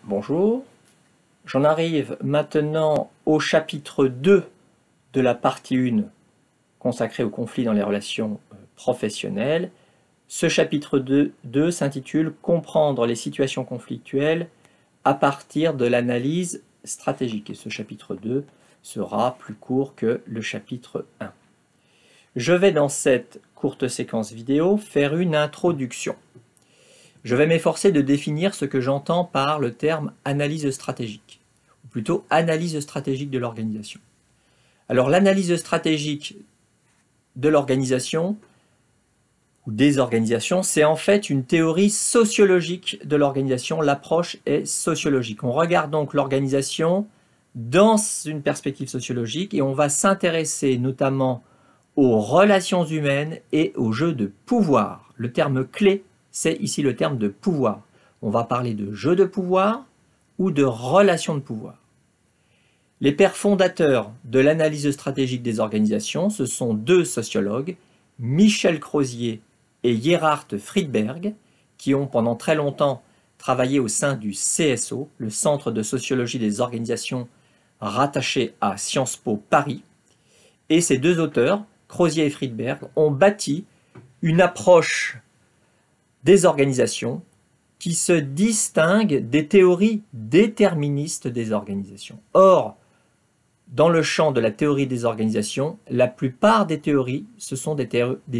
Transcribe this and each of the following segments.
Bonjour, j'en arrive maintenant au chapitre 2 de la partie 1 consacrée au conflit dans les relations professionnelles. Ce chapitre 2 s'intitule « Comprendre les situations conflictuelles à partir de l'analyse stratégique ». Et ce chapitre 2 sera plus court que le chapitre 1. Je vais dans cette courte séquence vidéo faire une introduction. Je vais m'efforcer de définir ce que j'entends par le terme analyse stratégique, ou plutôt analyse stratégique de l'organisation. Alors l'analyse stratégique de l'organisation ou des organisations, c'est en fait une théorie sociologique de l'organisation. L'approche est sociologique. On regarde donc l'organisation dans une perspective sociologique et on va s'intéresser notamment aux relations humaines et aux jeux de pouvoir. Le terme clé, c'est ici le terme de pouvoir. On va parler de jeux de pouvoir ou de relations de pouvoir. Les pères fondateurs de l'analyse stratégique des organisations, ce sont deux sociologues, Michel Crozier et Gerhard Friedberg, qui ont pendant très longtemps travaillé au sein du CSO, le Centre de sociologie des organisations rattaché à Sciences Po Paris. Et ces deux auteurs, Crozier et Friedberg, ont bâti une approche des organisations qui se distingue des théories déterministes des organisations. Or, dans le champ de la théorie des organisations, la plupart des théories, ce sont des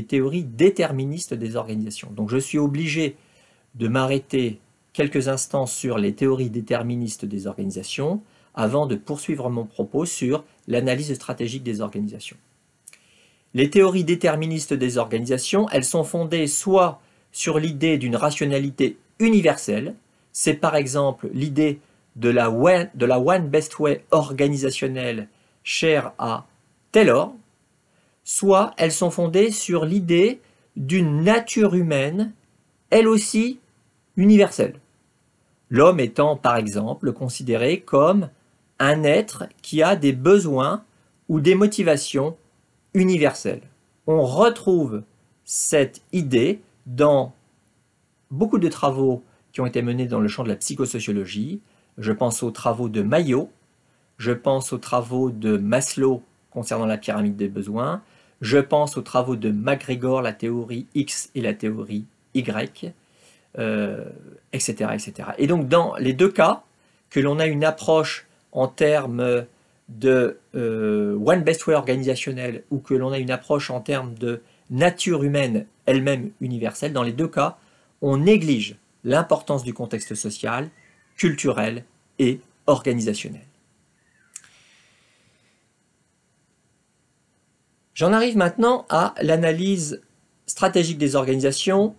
théories déterministes des organisations. Donc je suis obligé de m'arrêter quelques instants sur les théories déterministes des organisations avant de poursuivre mon propos sur l'analyse stratégique des organisations. Les théories déterministes des organisations, elles sont fondées soit sur l'idée d'une rationalité universelle, c'est par exemple l'idée de la One Best Way organisationnelle chère à Taylor, soit elles sont fondées sur l'idée d'une nature humaine, elle aussi universelle. L'homme étant par exemple considéré comme un être qui a des besoins ou des motivations universelles. On retrouve cette idée dans beaucoup de travaux qui ont été menés dans le champ de la psychosociologie. Je pense aux travaux de Mayo, je pense aux travaux de Maslow concernant la pyramide des besoins, je pense aux travaux de MacGregor, la théorie X et la théorie Y, etc., etc. Et donc dans les deux cas, que l'on a une approche en termes de One Best Way organisationnel ou que l'on a une approche en termes de nature humaine elle-même universelle, dans les deux cas, on néglige l'importance du contexte social, culturel et organisationnel. J'en arrive maintenant à l'analyse stratégique des organisations.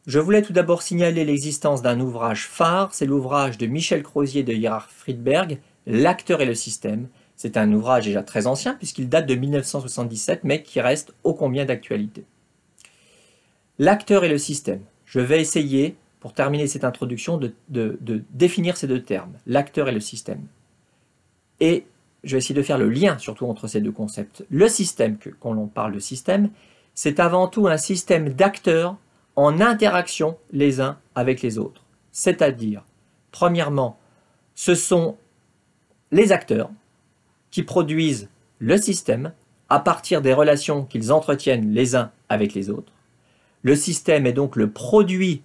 Je voulais tout d'abord signaler l'existence d'un ouvrage phare, c'est l'ouvrage de Michel Crozier et de Gerhard Friedberg, L'acteur et le système. C'est un ouvrage déjà très ancien puisqu'il date de 1977 mais qui reste ô combien d'actualité. L'acteur et le système. Je vais essayer, pour terminer cette introduction, de définir ces deux termes, l'acteur et le système. Et je vais essayer de faire le lien surtout entre ces deux concepts. Le système, quand l'on parle de système, c'est avant tout un système d'acteurs en interaction les uns avec les autres. C'est-à-dire, premièrement, ce sont les acteurs qui produisent le système à partir des relations qu'ils entretiennent les uns avec les autres. Le système est donc le produit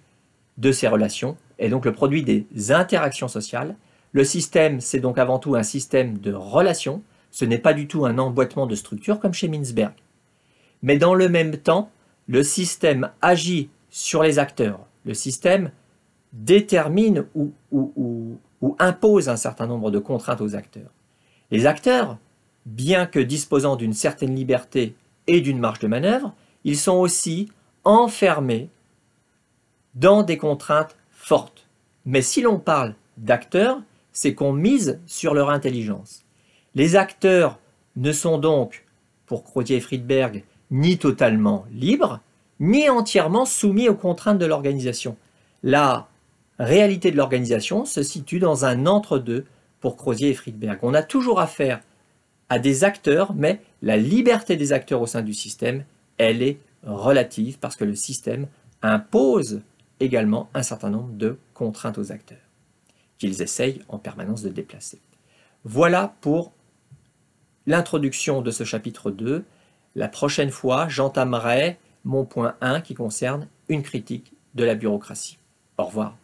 de ces relations, est donc le produit des interactions sociales. Le système, c'est donc avant tout un système de relations. Ce n'est pas du tout un emboîtement de structures comme chez Mintzberg. Mais dans le même temps, le système agit sur les acteurs. Le système détermine ou impose un certain nombre de contraintes aux acteurs. Les acteurs, bien que disposant d'une certaine liberté et d'une marge de manœuvre, ils sont aussi enfermés dans des contraintes fortes. Mais si l'on parle d'acteurs, c'est qu'on mise sur leur intelligence. Les acteurs ne sont donc, pour Crozier et Friedberg, ni totalement libres, ni entièrement soumis aux contraintes de l'organisation. La réalité de l'organisation se situe dans un entre-deux pour Crozier et Friedberg. On a toujours affaire à des acteurs, mais la liberté des acteurs au sein du système, elle est relative parce que le système impose également un certain nombre de contraintes aux acteurs. qu'ils essayent en permanence de déplacer. Voilà pour l'introduction de ce chapitre 2. La prochaine fois, j'entamerai mon point 1 qui concerne une critique de la bureaucratie. Au revoir.